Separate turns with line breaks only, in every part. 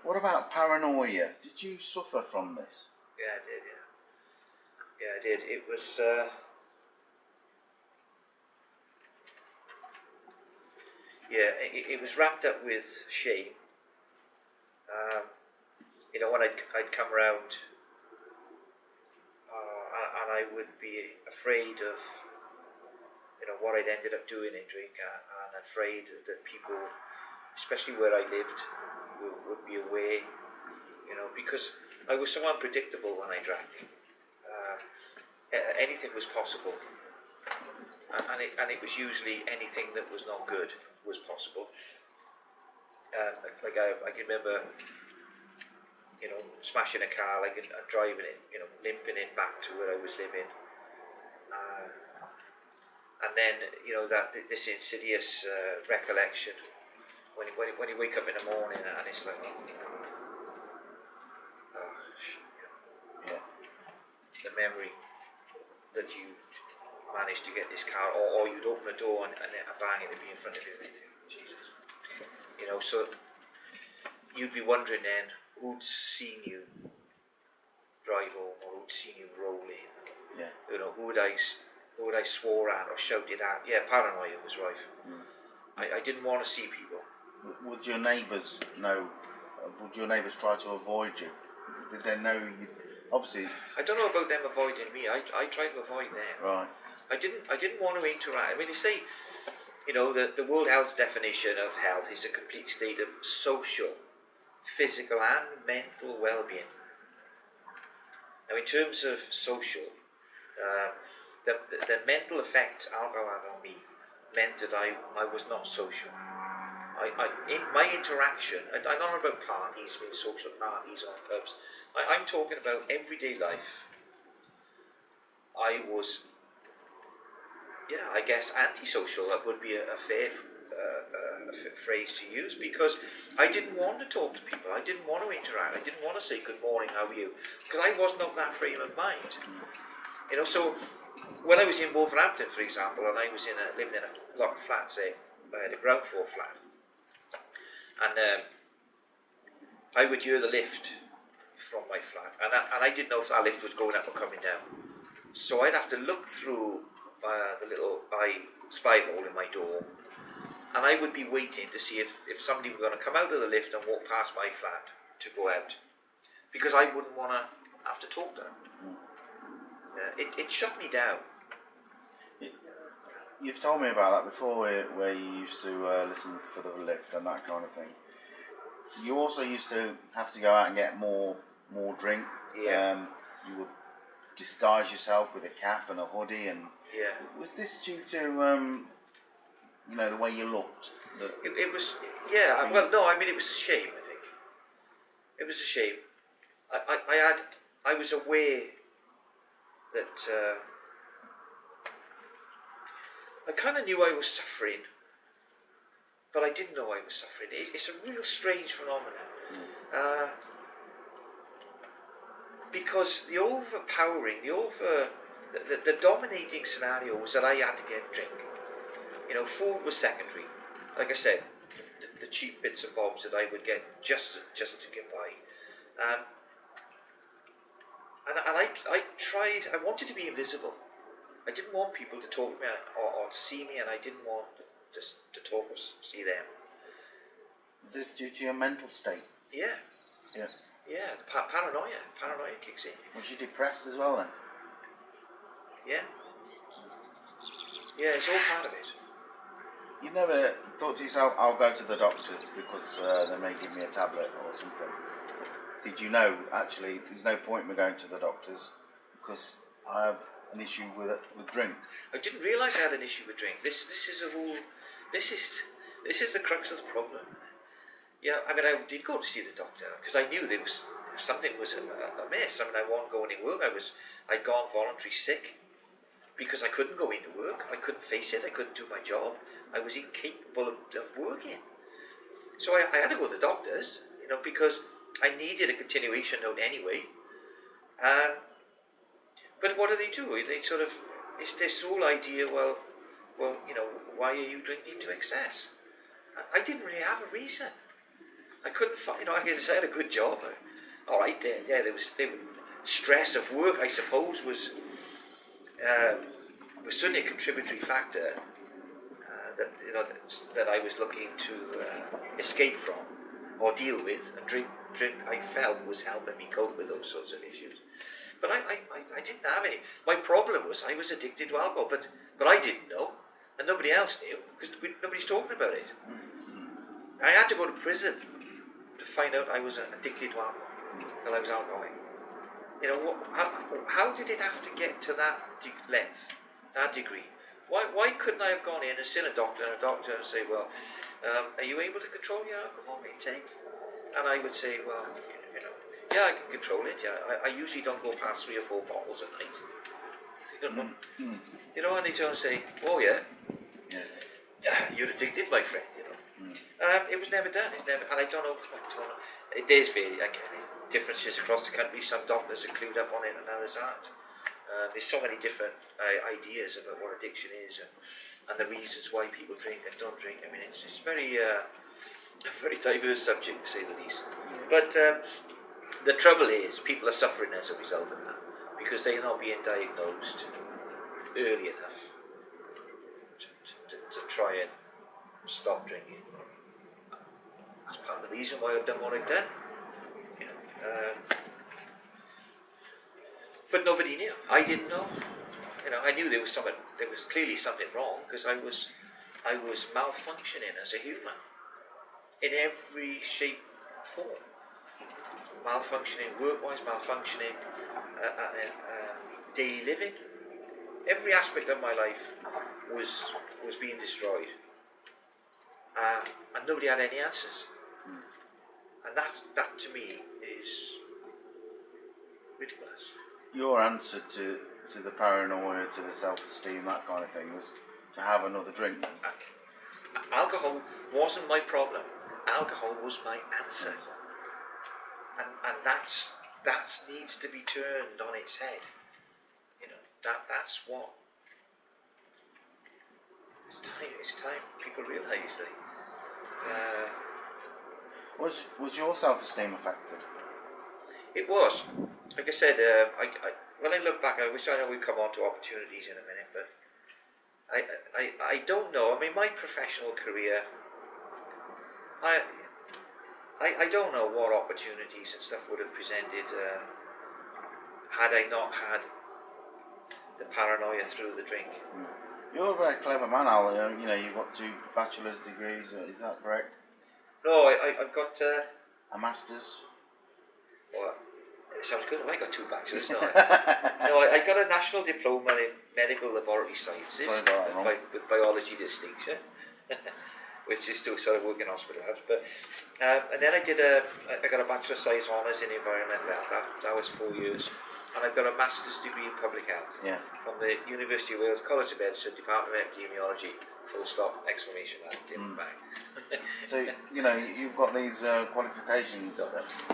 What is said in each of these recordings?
What about paranoia? Did you suffer from this?
Yeah, I did. Yeah, I did. It was. It was wrapped up with shame. When I'd come around, and I would be afraid of, what I'd ended up doing in drink, and afraid that people, especially where I lived, would be aware, because I was so unpredictable when I drank. Anything was possible, and it was usually anything that was not good was possible. Like I can remember, smashing a car, like and driving it, limping it back to where I was living, and then this insidious recollection when you wake up in the morning and it's like, the memory that you managed to get this car, or you'd open the door and bang, it'd be in front of you. Jesus, so you'd be wondering then who'd seen you drive home, or who'd seen you roll in.
Yeah.
Who would I swore at or shouted at? Yeah, paranoia was rife. I didn't want to see people.
Would your neighbours know? Would your neighbours try to avoid you? Did they know you? Obviously.
I don't know about them avoiding me. I tried to avoid them.
Right.
I didn't want to interact. I mean, they say, the World Health definition of health is a complete state of social, physical and mental well-being. Now, in terms of social, the mental effect alcohol had on me meant that I was not social. In my interaction, I'm not about parties, social parties or pubs. I'm talking about everyday life. I was, I guess antisocial. That would be a fair phrase to use, because I didn't want to talk to people. I didn't want to interact. I didn't want to say good morning, how are you? Because I wasn't of that frame of mind. So when I was in Wolverhampton, for example, and I was living in a block of flats, I had a ground floor flat, and I would hear the lift from my flat, and I didn't know if that lift was going up or coming down. So I'd have to look through the little spy hole in my door, and I would be waiting to see if somebody was going to come out of the lift and walk past my flat to go out, because I wouldn't want to have to talk to them. It shut me down.
You've told me about that before, where you used to listen for the lift and that kind of thing. You also used to have to go out and get more drink.
Yeah.
You would disguise yourself with a cap and a hoodie, and was this due to the way you looked?
It was, yeah. Well, no, I mean, it was a shame. I think it was a shame. I was aware that I kind of knew I was suffering, but I didn't know I was suffering. It's a real strange phenomenon. Because the overpowering, the dominating scenario was that I had to get drink. Food was secondary. Like I said, the cheap bits and bobs that I would get just to get by. And I wanted to be invisible. I didn't want people to talk to me or to see me, and I didn't want to talk or see them.
Is this due to your mental state?
Yeah.
Yeah.
Yeah, the paranoia kicks in.
Was you depressed as well then?
Yeah. Yeah, it's all part of it.
You never thought to yourself, I'll go to the doctors because they may give me a tablet or something? Did you know, actually, there's no point in me going to the doctors because I have an issue with drink?
I didn't realise I had an issue with drink. This is the crux of the problem. Yeah, I mean, I did go to see the doctor because I knew something was amiss. I mean, I wasn't going to work. I'd gone voluntary sick because I couldn't go into work. I couldn't face it. I couldn't do my job. I was incapable of working. So I had to go to the doctors, because I needed a continuation note anyway. But what do? They sort of, it's this whole idea, well, why are you drinking to excess? I didn't really have a reason. I couldn't find, you know, I had a good job. All right, there was stress of work, I suppose, was certainly a contributory factor that that I was looking to escape from or deal with, and drink I felt was helping me cope with those sorts of issues. But I didn't have any. My problem was I was addicted to alcohol, but I didn't know, and nobody else knew because nobody's talking about it. I had to go to prison to find out I was addicted to alcohol, that I was alcoholic. You know, how did it have to get to that length, that degree? Why couldn't I have gone in and seen a doctor and say, well, are you able to control your alcohol intake? And I would say, well, you know, yeah, I can control it. Yeah, I usually don't go past 3 or 4 bottles at night. You know, and they turn and say, oh yeah, you're addicted, my friend. You know, it was never done. And I don't know. It is very again. There's differences across the country. Some doctors are clued up on it, and others aren't. There's so many different ideas about what addiction is and the reasons why people drink and don't drink. I mean, it's very a very diverse subject, to say the least. But the trouble is, people are suffering as a result of that because they're not being diagnosed early enough to try and stop drinking. That's part of the reason why I've done what I've done. You know, but nobody knew. I didn't know. You know, I knew there was clearly something wrong because I was malfunctioning as a human in every shape and form. Malfunctioning work-wise, malfunctioning daily living. Every aspect of my life was being destroyed, and nobody had any answers. And that to me is ridiculous.
Your answer to the paranoia, to the self-esteem, that kind of thing, was to have another drink.
Alcohol wasn't my problem. Alcohol was my answer. And that needs to be turned on its head. You know, that's what it's time people realise that.
Was your self-esteem affected?
It was. Like I said, when I look back, I know we come on to opportunities in a minute, but I don't know. I mean, my professional career, I don't know what opportunities and stuff would have presented had I not had the paranoia through the drink.
You're a very clever man, Al. You know, you've got 2 bachelor's degrees. Is that correct?
No, I've got
a master's.
Well, it sounds good. I got 2 bachelors. No, I got a national diploma in medical laboratory sciences with biology distinction. Which is still sort of working in hospital labs, but and then I got a Bachelor of Science Honours in Environmental Health. That was 4 years, and I've got a Master's degree in Public Health from the University of Wales College of Medicine, Department of Epidemiology. Full stop! Exclamation mark in the back.
So you know you've got these qualifications.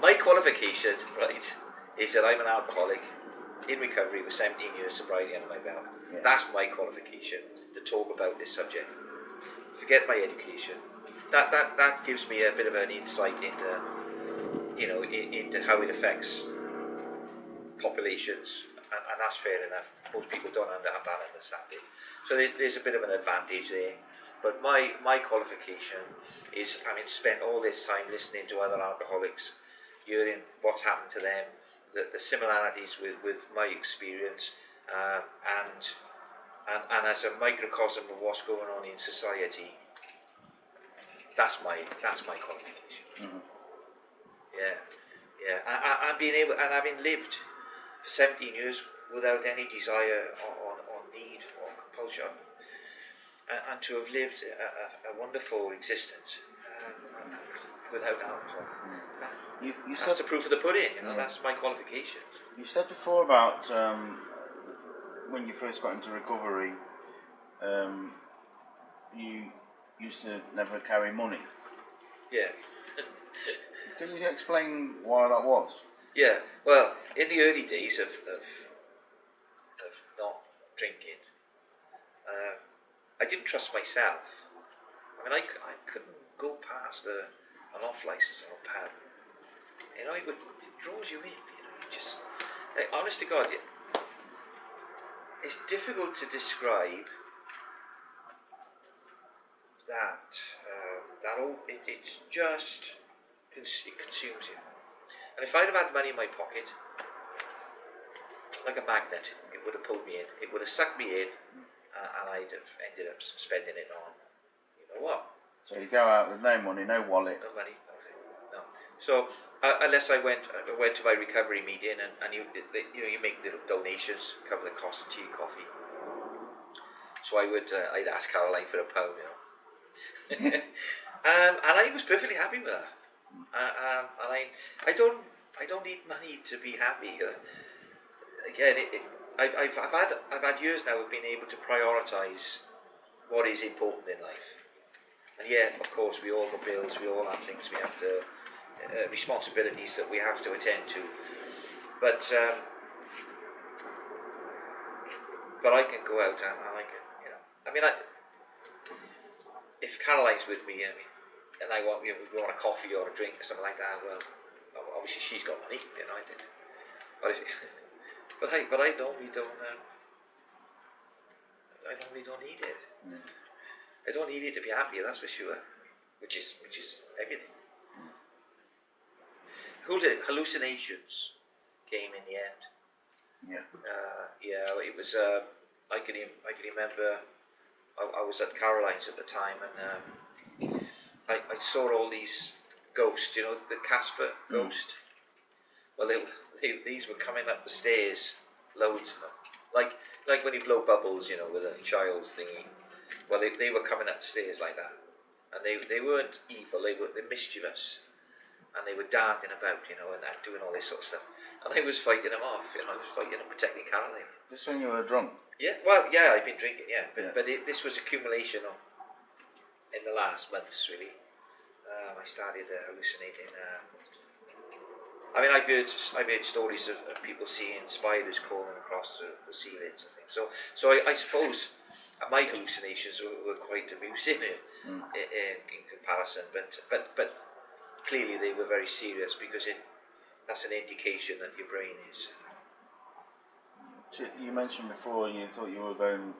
My qualification, right, is that I'm an alcoholic in recovery with 17 years sobriety under my belt. That's my qualification to talk about this subject. Forget my education. That gives me a bit of an insight into, you know, into how it affects populations, and that's fair enough. Most people don't have that understanding. So there's a bit of an advantage there. But my qualification is, having spent all this time listening to other alcoholics, hearing what's happened to them, the similarities with my experience, and as a microcosm of what's going on in society, that's my qualification. Mm-hmm. And being able, and having lived for 17 years without any desire or need or compulsion, and to have lived a wonderful existence without alcohol. That's the proof of the pudding. You know, that's my qualification.
You said before about when you first got into recovery, you used to never carry money.
Yeah.
Can you explain why that was?
Yeah. Well, in the early days of not drinking, I didn't trust myself. I mean, I couldn't go past a an off license or a pub, you know, it draws you in. You know, just honest to God, it's difficult to describe that. It's just it consumes you. And if I'd have had money in my pocket, like a magnet, it would have pulled me in. It would have sucked me in, and I'd have ended up spending it on, you know what?
So you go out with no money, no wallet.
No money, nothing. No. So unless I went to my recovery meeting, and you make little donations, cover the cost of tea and coffee. So I'd ask Caroline for a pound, you know. And I was perfectly happy with that. And I don't need money to be happy. Again, I've had years now of being able to prioritise what is important in life. And yeah, of course, we all got bills, we all have things we have to, responsibilities that we have to attend to. But I can go out and I can, you know. I mean, if Caroline's with me, and we want a coffee or a drink or something like that, well, obviously she's got money, you know, I did. But I normally don't. I normally don't need it. I don't need it to be happy, that's for sure. Which is everything. Hallucinations came in the end. Yeah. It was. I can remember. I was at Caroline's at the time, and I saw all these ghosts. You know, the Casper ghost. Well, these were coming up the stairs, loads of them. Like when you blow bubbles, you know, with a child thingy. Well, they were coming up the stairs like that, and they weren't evil. They're mischievous, and they were darting about, you know, and doing all this sort of stuff. And I was fighting them off, you know. I was fighting and protecting Caroline.
Just when you were drunk?
Yeah, well, yeah, I've been drinking, yeah, but this was accumulation in the last months, really. I started hallucinating. I mean, I've heard stories of people seeing spiders crawling across the ceilings and things. So I suppose my hallucinations were quite amusing in comparison, but clearly they were very serious, because that's an indication that your brain is.
You mentioned before you thought you were going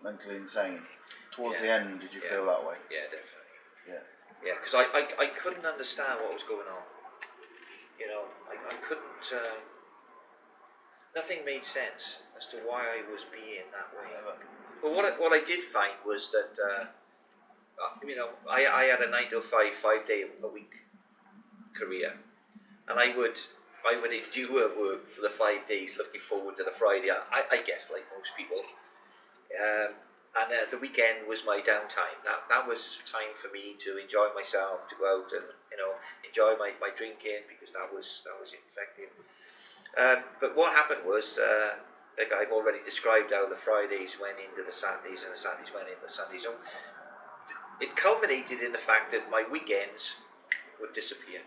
mentally insane. Towards the end, did you feel that way?
Yeah, definitely.
Yeah,
because I couldn't understand what was going on. You know, I couldn't. Nothing made sense as to why I was being that way. But what I did find was that you know, I had a 9 to 5, 5 day a week career, and I would endure work for the 5 days, looking forward to the Friday. I guess, like most people. And the weekend was my downtime. That was time for me to enjoy myself, to go out and, you know, enjoy my drinking, because that was effective. But what happened was, like I've already described, how the Fridays went into the Saturdays and the Saturdays went into the Sundays. So it culminated in the fact that my weekends would disappear.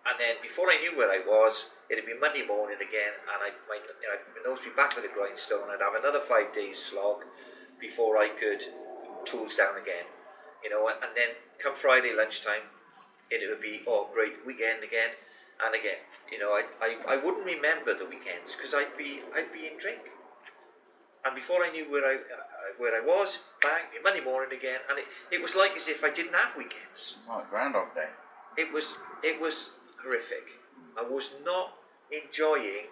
And then before I knew where I was, it'd be Monday morning again, and I'd nose be back with a grindstone. I'd have another 5 days slog before I could tools down again, you know. And then come Friday lunchtime, it would be, oh great, weekend again and again. You know, I wouldn't remember the weekends, because I'd be in drink. And before I knew where I was, bang, Monday morning again, and it was like as if I didn't have weekends.
Like Groundhog Day.
It was horrific. I was not enjoying.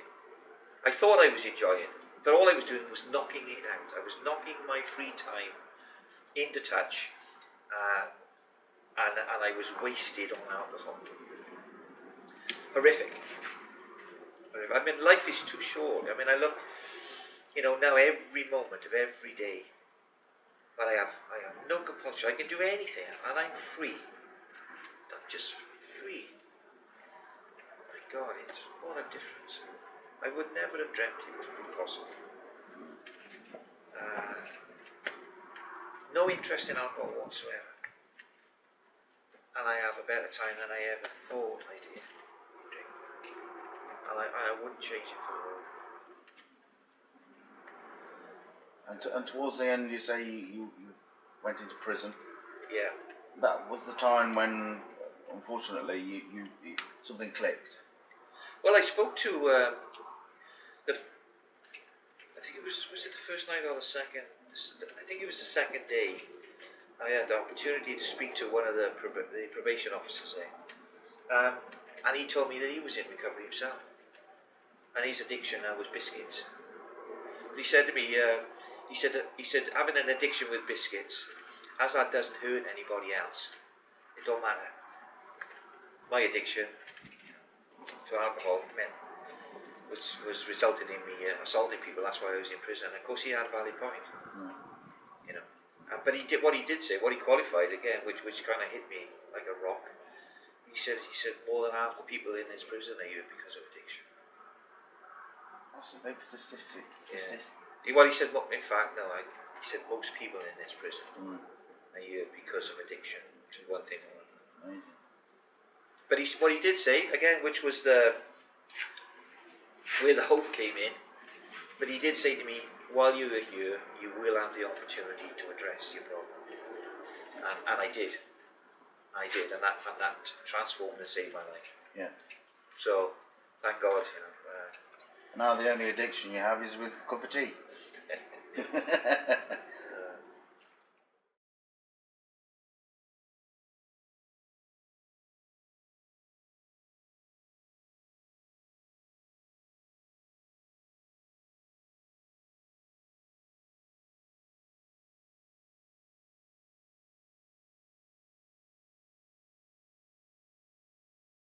I thought I was enjoying, but all I was doing was knocking it out. I was knocking my free time into touch, and I was wasted on alcohol. Horrific. I mean, life is too short. I mean, I look, you know, now every moment of every day, but I have no compulsion. I can do anything, and I'm free. I'm just free. My God, what a difference. I would never have dreamt it would be possible. No interest in alcohol whatsoever. And I have a better time than I ever thought I did. And I wouldn't change it for the world.
And towards the end, you say you went into prison.
Yeah.
That was the time when unfortunately, you something clicked.
Well, I spoke to I think it was it the first night or the second? I think it was the second day. I had the opportunity to speak to one of the probation officers there, and he told me that he was in recovery himself, and his addiction now was biscuits. But he said to me, he said having an addiction with biscuits, as that doesn't hurt anybody else, it don't matter. My addiction to alcohol was resulting in me assaulting people. That's why I was in prison. And of course, he had a valid point. You know, but he did what he qualified again, which kind of hit me like a rock. He said more than half the people in this prison are here because of addiction.
That's a big statistic.
Yeah. Well, he said, in fact, no. He said most people in this prison are here because of addiction to one thing or another.
Amazing.
But what he did say again, which was where the hope came in. But he did say to me, while you are here, you will have the opportunity to address your problem. And I did, and that transformed and saved my life.
Yeah.
So, thank God,
Now the only addiction you have is with a cup of tea.